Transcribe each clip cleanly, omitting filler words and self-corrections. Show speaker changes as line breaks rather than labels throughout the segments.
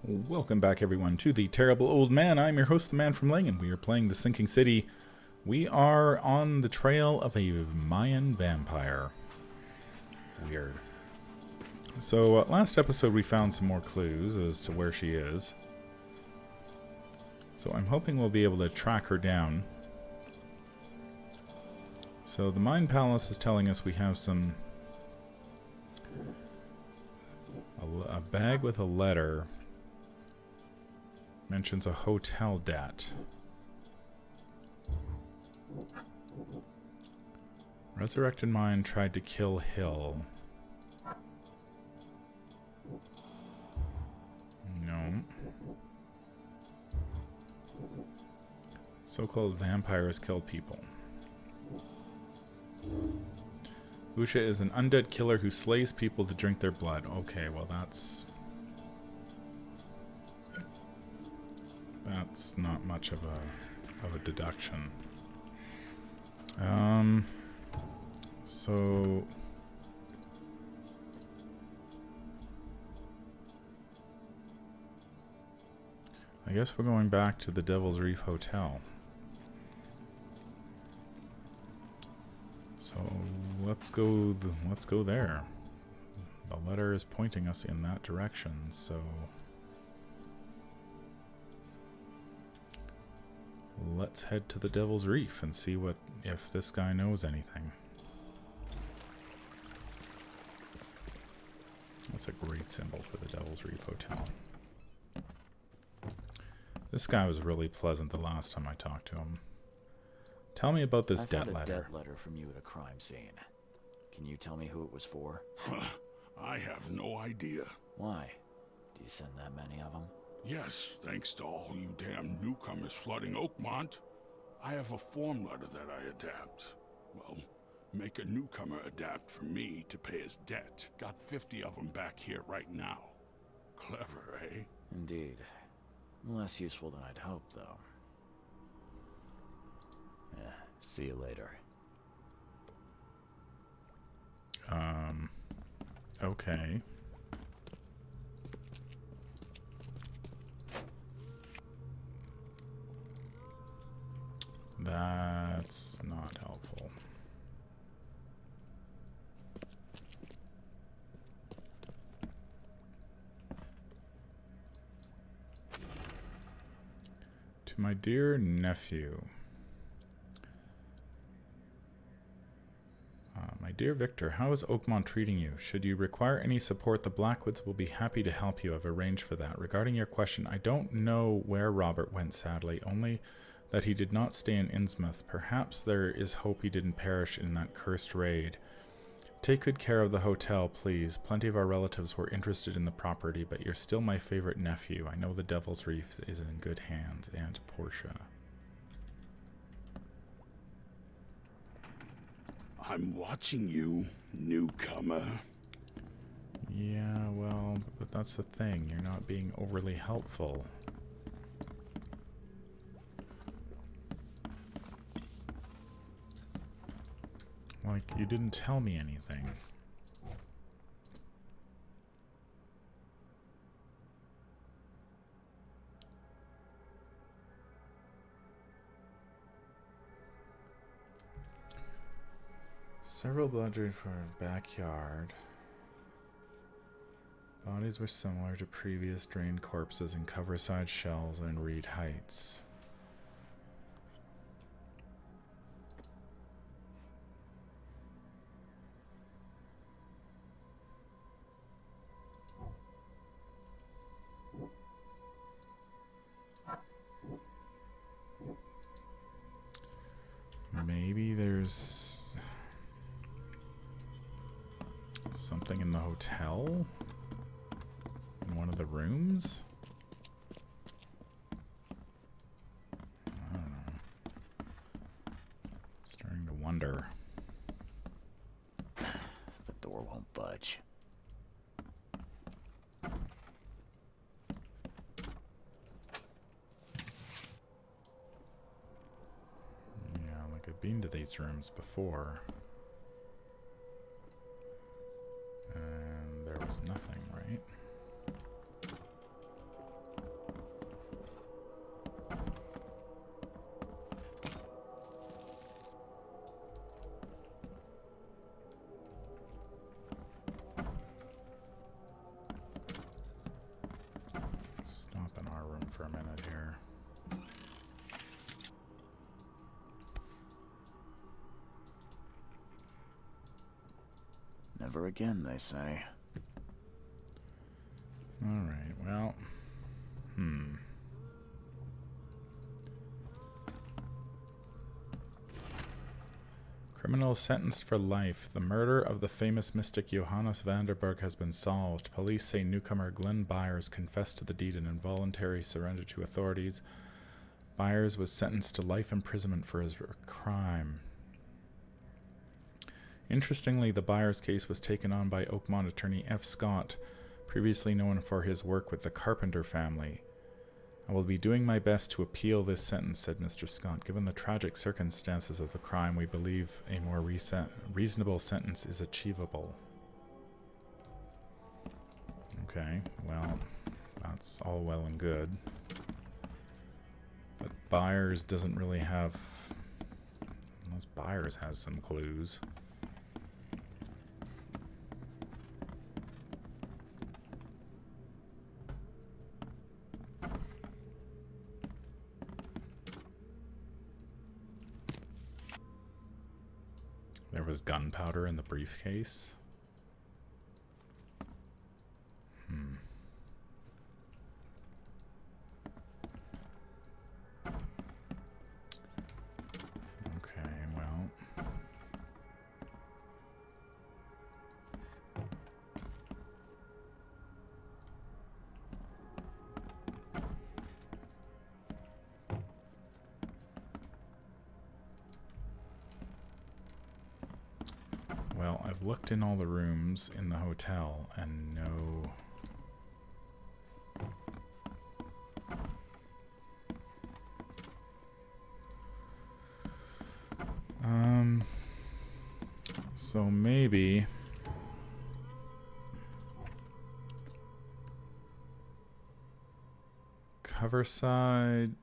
Welcome back, everyone, to The Terrible Old Man. I'm your host, the Manfromleng, and we are playing The Sinking City. We are on the trail of a Mayan vampire. Weird. So, last episode we found some more clues as to where she is. So I'm hoping we'll be able to track her down. So the Mayan Palace is telling us we have a bag with a letter. Mentions a hotel debt. Resurrected Mayan tried to kill Hill. No. So-called vampires kill people. Usha is an undead killer who slays people to drink their blood. Okay, well that's not much of a deduction. So I guess we're going back to the Devil's Reef Hotel. So let's go there. The letter is pointing us in that direction, so let's head to the Devil's Reef and see if this guy knows anything. That's a great symbol for the Devil's Reef Hotel. This guy was really pleasant the last time I talked to him. Tell me about this debt letter.
I found a debt letter from you at a crime scene. Can you tell me who it was for?
I have no idea.
Why? Do you send that many of them?
Yes, thanks to all you damn newcomers flooding Oakmont. I have a form letter that I adapt. Well, make a newcomer adapt for me to pay his debt. Got 50 of them back here right now. Clever, eh?
Indeed. Less useful than I'd hoped, though. Yeah, see you later.
Okay. That's not helpful. To my dear nephew. My dear Victor, how is Oakmont treating you? Should you require any support, the Blackwoods will be happy to help you. I've arranged for that. Regarding your question, I don't know where Robert went, sadly, only that he did not stay in Innsmouth. Perhaps there is hope he didn't perish in that cursed raid. Take good care of the hotel, please. Plenty of our relatives were interested in the property, but you're still my favorite nephew. I know the Devil's Reef is in good hands. And Portia.
I'm watching you, newcomer.
Yeah, well, but that's the thing. You're not being overly helpful. Like, you didn't tell me anything. Several bludgeoned for a backyard. Bodies were similar to previous drained corpses in Coverside Shells and Reed Heights. Maybe there's something in the hotel? In one of the rooms? I don't know. Starting to wonder.
The door won't budge.
Yeah, like I've been to these rooms before. And there was nothing, right? our room for a minute here.
Never again, they say.
Alright, well... Criminal sentenced for life. The murder of the famous mystic Johannes van der Berg has been solved. Police say newcomer Glenn Byers confessed to the deed and involuntary surrender to authorities. Byers was sentenced to life imprisonment for his crime. Interestingly, the Byers case was taken on by Oakmont attorney F. Scott, previously known for his work with the Carpenter family. I will be doing my best to appeal this sentence, said Mr. Scott. Given the tragic circumstances of the crime, we believe a more reasonable sentence is achievable. Okay, well, that's all well and good. But Byers doesn't really have... Unless Byers has some clues. There was gunpowder in the briefcase. Okay, well. Well, I've looked in all the rooms in the hotel and no... So maybe... Coverside,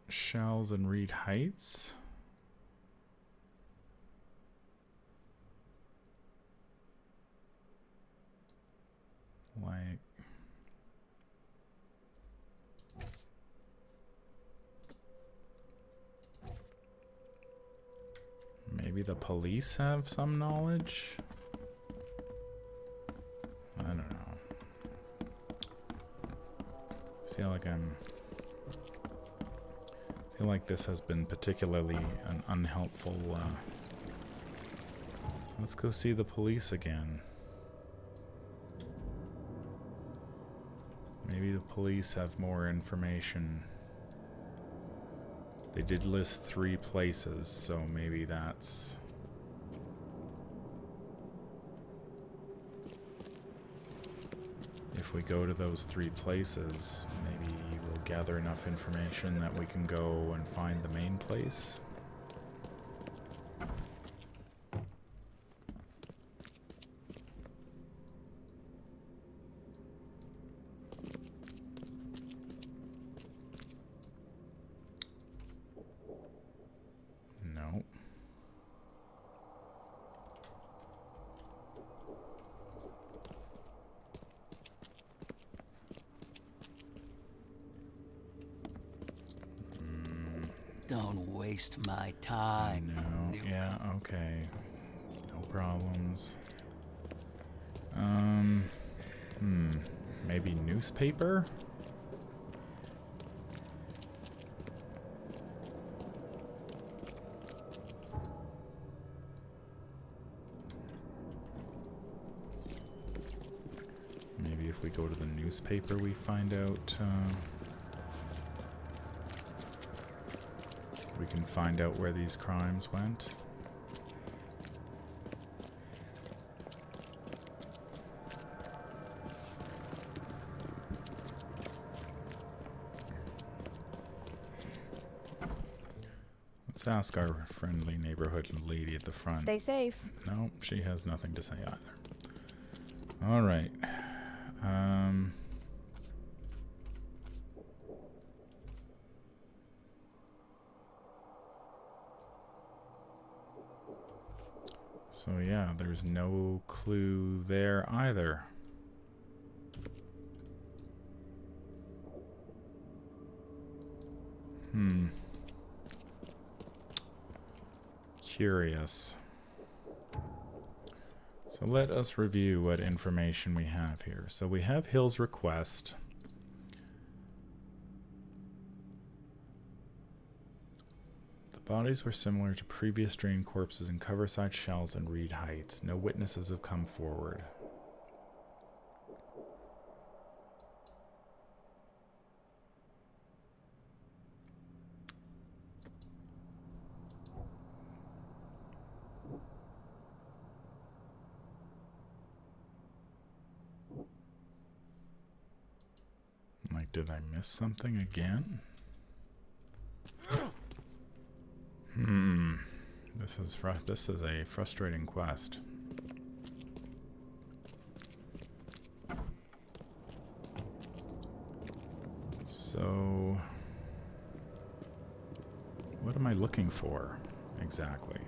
Shells, and Reed Heights? Like... Maybe the police have some knowledge? I don't know. I feel like this has been particularly an unhelpful... Let's go see the police again. Maybe the police have more information. They did list 3 places, so maybe that's... If we go to those 3 places, maybe we'll gather enough information that we can go and find the main place. No.
Don't waste my time.
No. Yeah, okay. No problems. Maybe newspaper? Maybe if we go to the newspaper we find out, we can find out where these crimes went. Let's ask our friendly neighborhood lady at the front.
Stay safe.
No, she has nothing to say either. All right. So yeah, there's no clue there either. Curious. So let us review what information we have here. So we have Hill's request. The bodies were similar to previous drained corpses in Coverside Shells and Reed Heights. No witnesses have come forward. Like, did I miss something again? This is a frustrating quest. So, what am I looking for exactly?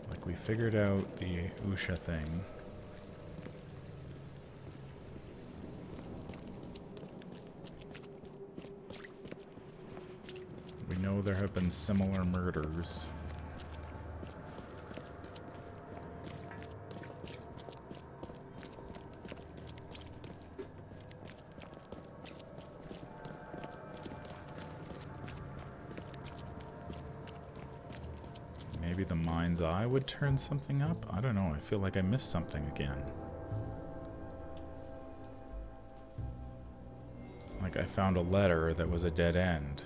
Like, we figured out the Usha thing. We know there have been similar murders. Maybe the mind's eye would turn something up? I don't know. I feel like I missed something again. Like I found a letter that was a dead end.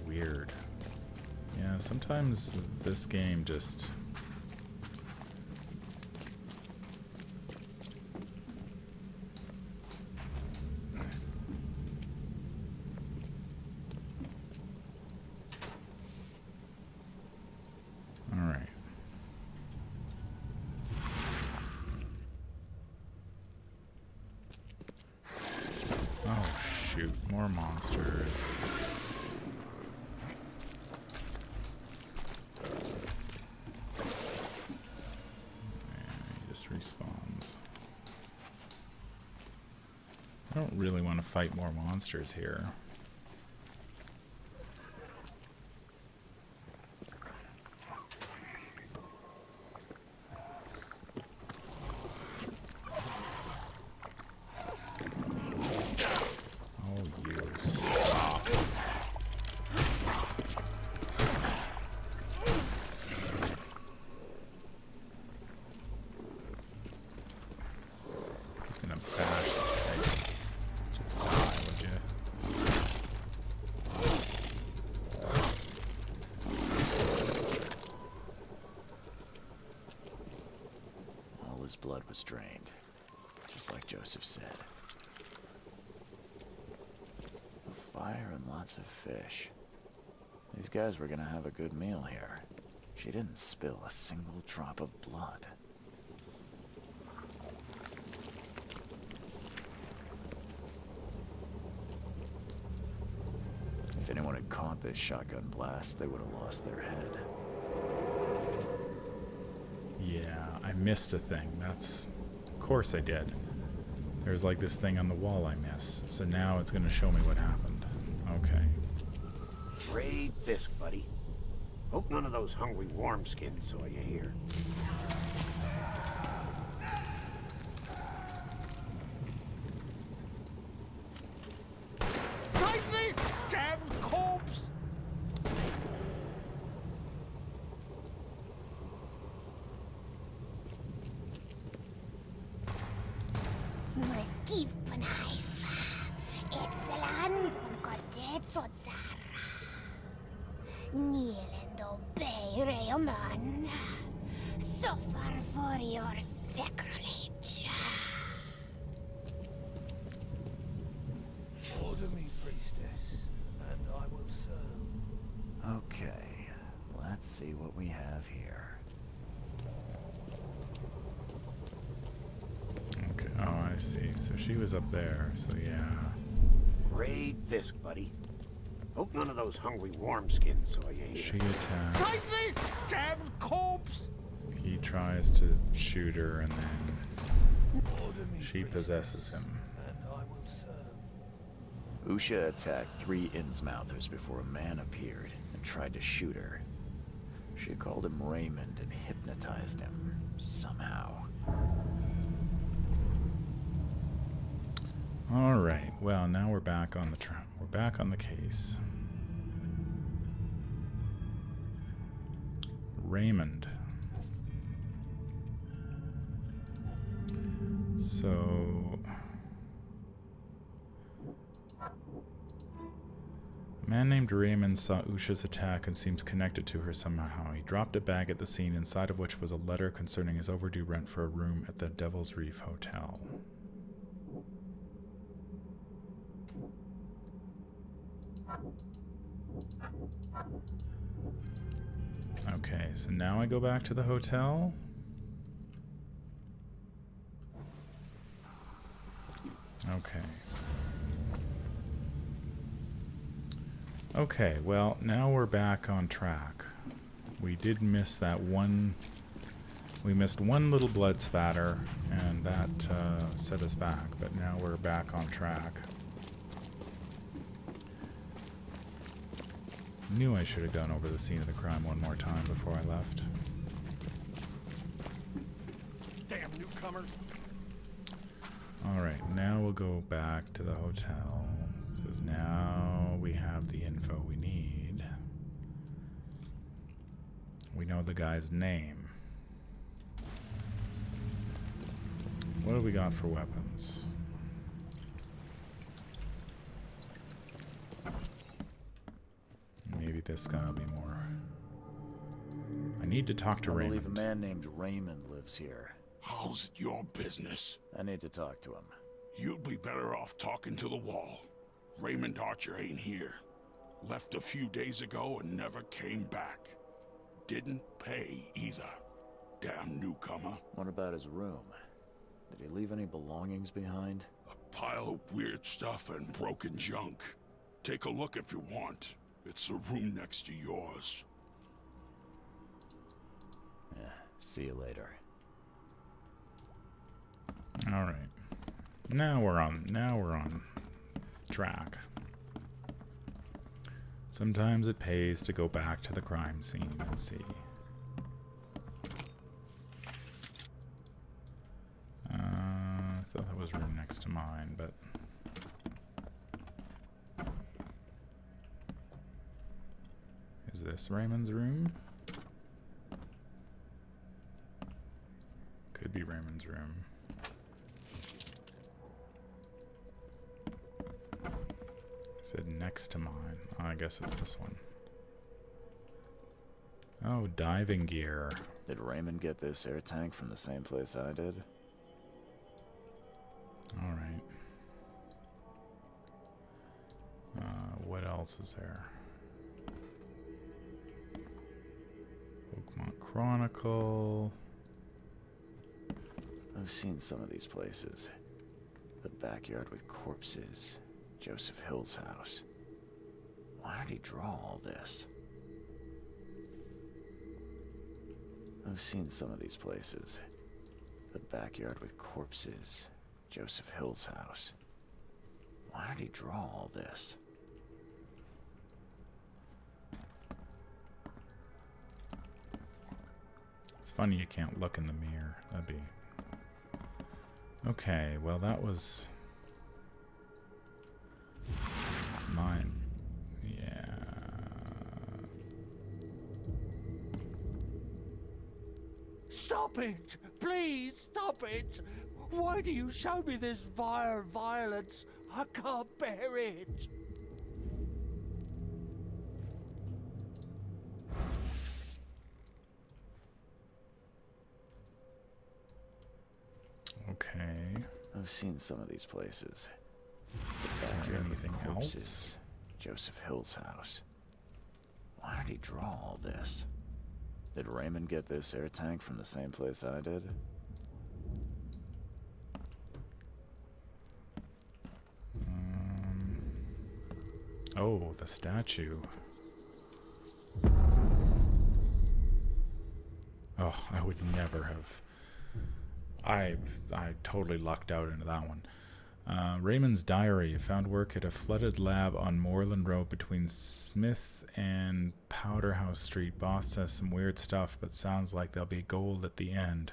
Weird. Yeah, sometimes this game just... Alright. Oh shoot, more monsters. Respawns. I don't really want to fight more monsters here. Oh, you stop. Bash this thing. Just die, would you?
All his blood was drained, just like Joseph said. A fire and lots of fish. These guys were gonna have a good meal here. She didn't spill a single drop of blood. If anyone had caught this shotgun blast, they would have lost their head.
Yeah, I missed a thing. That's... Of course I did. There's like this thing on the wall I missed. So now it's going to show me what happened. Okay.
Great Fisk, buddy. Hope none of those hungry wormskins saw you here.
Raymond, suffer for your sacrilege.
Order me, priestess, and I will serve.
Okay, let's see what we have here.
Okay, oh, I see. So she was up there, so yeah.
Great Fisk, buddy. Hope none of those hungry worm skins saw you here.
She attacks.
Take this, damn corpse!
He tries to shoot her, and then
Order me,
she possesses him.
and I will serve.
Usha attacked 3 Innsmouthers before a man appeared and tried to shoot her. She called him Raymond and hypnotized him, somehow.
All right. Well, now we're back on the we're back on the case. Raymond. So, a man named Raymond saw Usha's attack and seems connected to her somehow. He dropped a bag at the scene, inside of which was a letter concerning his overdue rent for a room at the Devil's Reef Hotel. Okay, so now I go back to the hotel. Okay. Okay, well, now we're back on track. We did miss that one. We missed one little blood spatter, and that set us back, but now we're back on track. Knew I should have gone over the scene of the crime one more time before I left.
Damn newcomers!
Alright, now we'll go back to the hotel, because now we have the info we need. We know the guy's name. What do we got for weapons? Maybe this guy will be more. I need to talk to
I
Raymond.
believe a man named Raymond lives here.
How's it your business?
I need to talk to him.
You'd be better off talking to the wall. Raymond Archer ain't here. Left a few days ago and never came back. Didn't pay either. Damn newcomer.
What about his room? Did he leave any belongings behind?
A pile of weird stuff and broken junk. Take a look if you want. It's the room next to yours.
Yeah, see you later.
All right. Now we're on track. Sometimes it pays to go back to the crime scene and see. I thought that was room next to mine, but is this Raymond's room? Could be Raymond's room. Said next to mine. Oh, I guess it's this one. Oh, diving gear.
Did Raymond get this air tank from the same place I did?
Alright. What else is there? Oakmont Chronicle.
I've seen some of these places. The backyard with corpses. Joseph Hill's house. Why did he draw all this? I've seen some of these places. The backyard with corpses. Joseph Hill's house. Why did he draw all this?
It's funny you can't look in the mirror. That'd be... Okay, well that was... It's mine. Yeah...
Stop it! Please stop it! Why do you show me this vile violence? I can't bear it!
Okay.
I've seen some of these places.
Is there anything
Corpses.
else?
Joseph Hill's house. Why did he draw all this? Did Raymond get this air tank from the same place I did?
Oh, the statue. Oh, I would never have. I totally lucked out into that one. Raymond's diary. Found work at a flooded lab on Moreland Road between Smith and Powderhouse Street. Boss says some weird stuff, but sounds like there'll be gold at the end.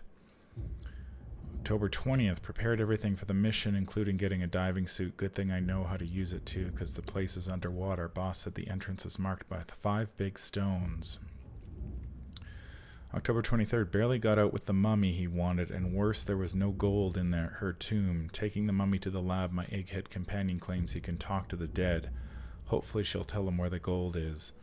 October 20th. Prepared everything for the mission, including getting a diving suit. Good thing I know how to use it too, because the place is underwater. Boss said the entrance is marked by 5 big stones. October 23rd, barely got out with the mummy he wanted, and worse, there was no gold in her tomb. Taking the mummy to the lab, my egghead companion claims he can talk to the dead. Hopefully she'll tell him where the gold is.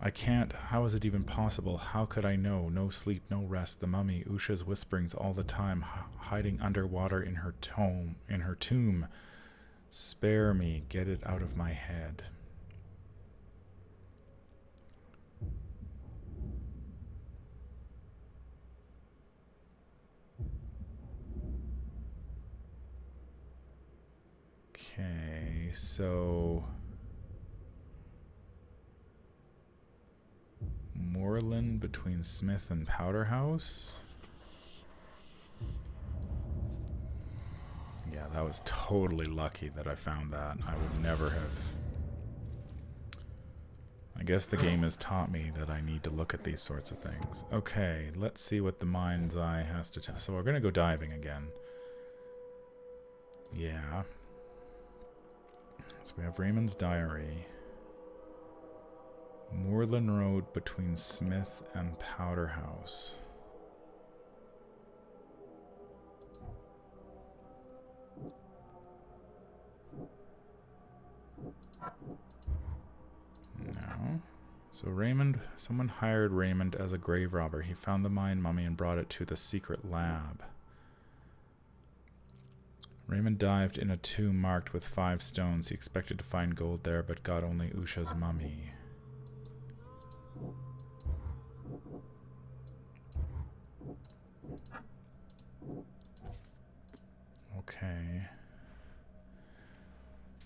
I can't. How is it even possible? How could I know? No sleep, no rest. The mummy, Usha's whisperings all the time, hiding underwater in her tomb. Spare me. Get it out of my head. Okay, so Moreland between Smith and Powderhouse. Yeah, that was totally lucky that I found that. I would never have. I guess the game has taught me that I need to look at these sorts of things. Okay, let's see what the mind's eye has to tell. So we're going to go diving again. Yeah. So we have Raymond's diary. Moreland Road between Smith and Powderhouse. No. So Raymond, someone hired Raymond as a grave robber. He found the Mayan mummy and brought it to the secret lab. Raymond dived in a tomb marked with 5 stones. He expected to find gold there, but got only Usha's mummy. Okay.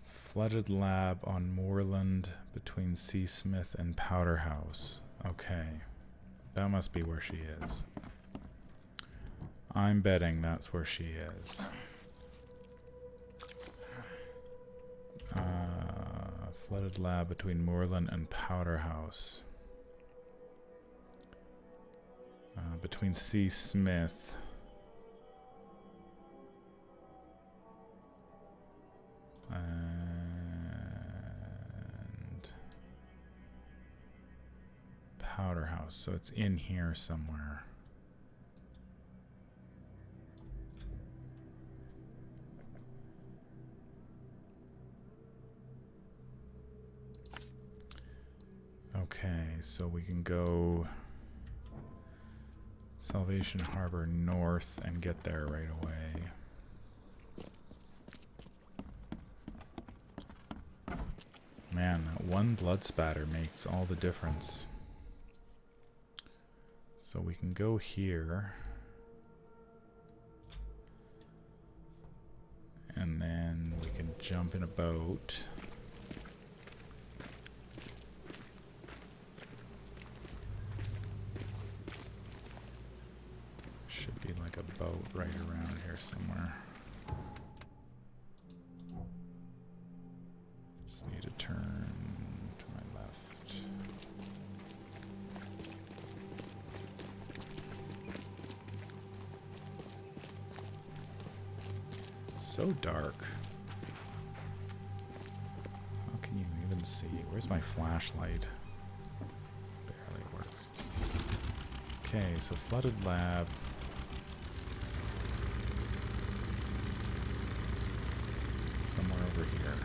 Flooded lab on Moreland between C. Smith and Powderhouse. Okay. That must be where she is. I'm betting that's where she is. Flooded lab between Moreland and Powderhouse. Between C. Smith. And Powderhouse. So it's in here somewhere. Okay, so we can go Salvation Harbor north and get there right away. Man, that one blood spatter makes all the difference. So we can go here. And then we can jump in a boat. Should be like a boat right around here somewhere. Just need to turn to my left. So dark. How can you even see? Where's my flashlight? Barely works. Okay, so flooded lab. Somewhere over here.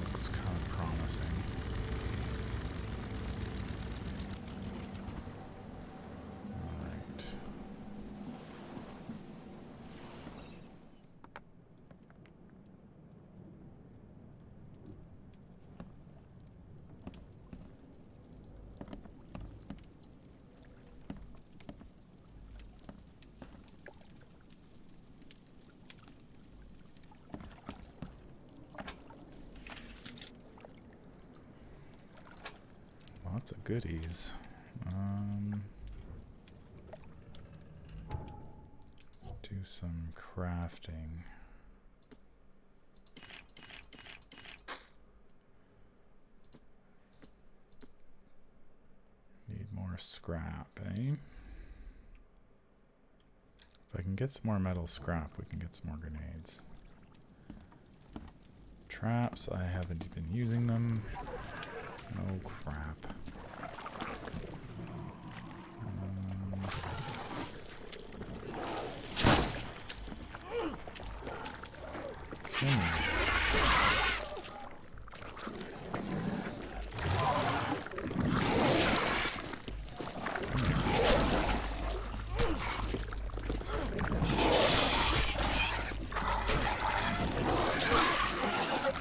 Looks kind of promising. Lots of goodies. Let's do some crafting. Need more scrap, eh? If I can get some more metal scrap, we can get some more grenades. Traps, I haven't been using them. Oh crap. Okay.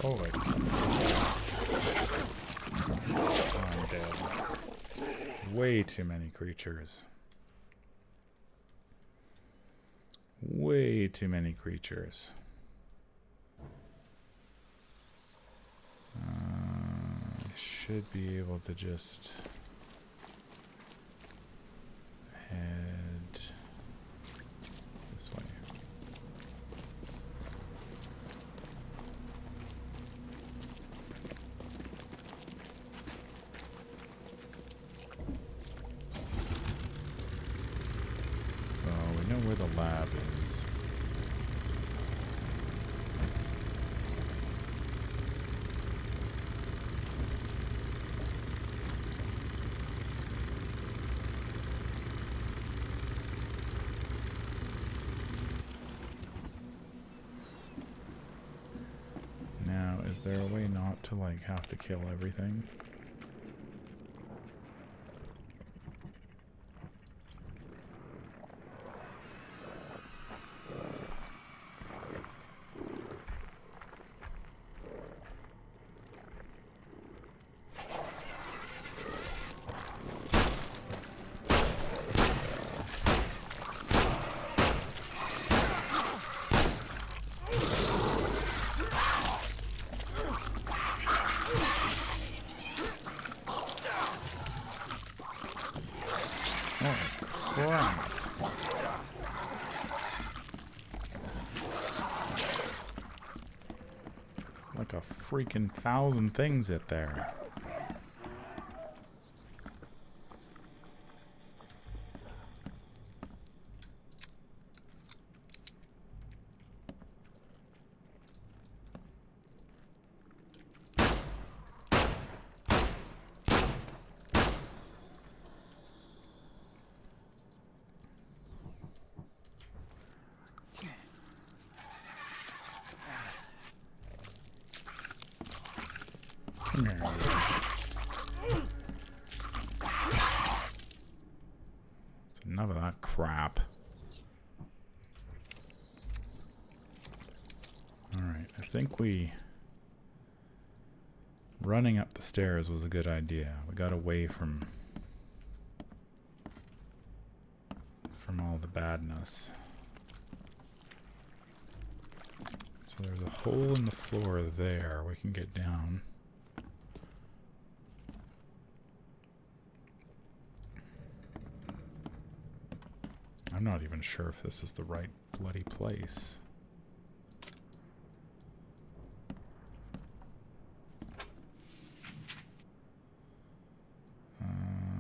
Oh, wait. I'm dead. Way too many creatures. Way too many creatures. I should be able to just head this way. So we know where the lab is. Now, is there a way not to like have to kill everything? Like a freaking 1,000 things it there. Come here. That's enough of that crap. Alright, I think running up the stairs was a good idea. We got away from all the badness. So there's a hole in the floor there. We can get down. I'm not even sure if this is the right bloody place.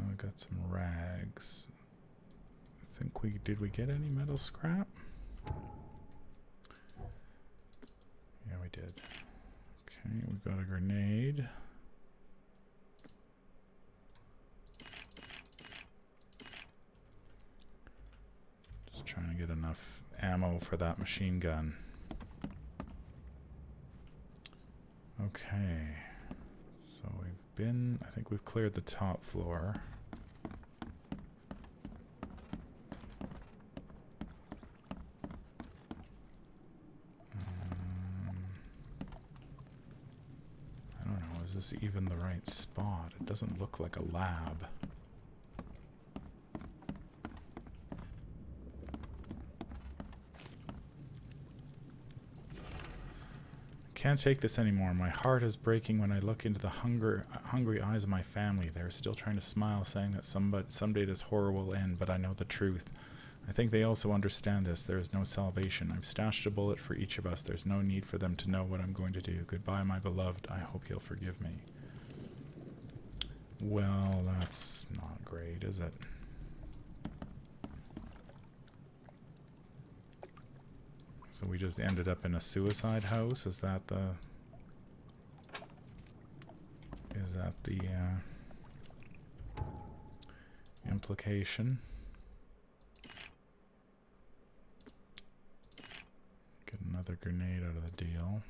We got some rags. I think did we get any metal scrap? Yeah, we did. Okay, we got a grenade. Just trying to get enough ammo for that machine gun. Okay. So I think we've cleared the top floor. I don't know, is this even the right spot? It doesn't look like a lab. can't take this anymore. My heart is breaking when I look into the hungry eyes of my family. They're still trying to smile, saying that someday this horror will end, but I know the truth. I think they also understand this. There is no salvation. I've stashed a bullet for each of us. There's no need for them to know what I'm going to do. Goodbye, my beloved. I hope you'll forgive me. Well, that's not great, is it? So we just ended up in a suicide house. Is that the implication? Get another grenade out of the deal.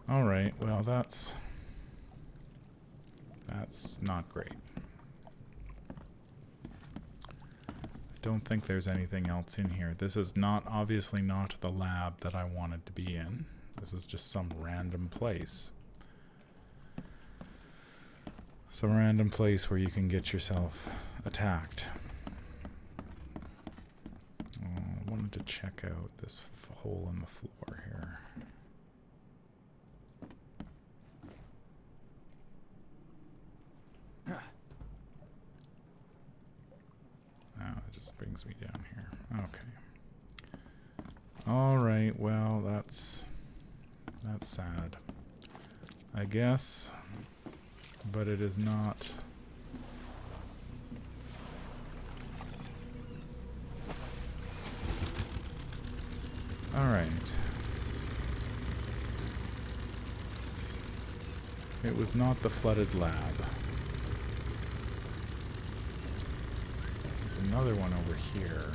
All right. Well, that's not great. Don't think there's anything else in here. This is obviously not the lab that I wanted to be in. This is just some random place. Some random place where you can get yourself attacked. I wanted to check out this hole in the floor here. It just brings me down here. Okay. All right. Well, that's sad, I guess. But it is not. All right. It was not the flooded lab. Another one over here.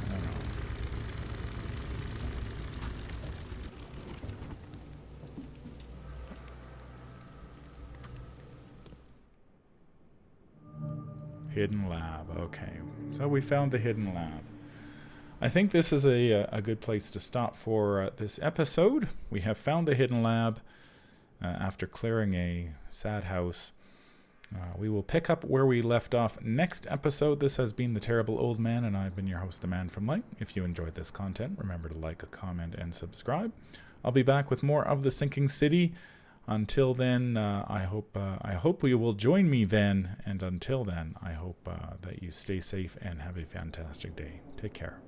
I don't know. Hidden lab. Okay. So we found the hidden lab. I think this is a good place to stop for this episode. We have found the hidden lab after clearing a sad house. We will pick up where we left off next episode. This has been The Terrible Old Man, and I've been your host, the Manfromleng. If you enjoyed this content, remember to like, comment, and subscribe. I'll be back with more of The Sinking City. Until then, I hope you will join me then. And until then, I hope that you stay safe and have a fantastic day. Take care.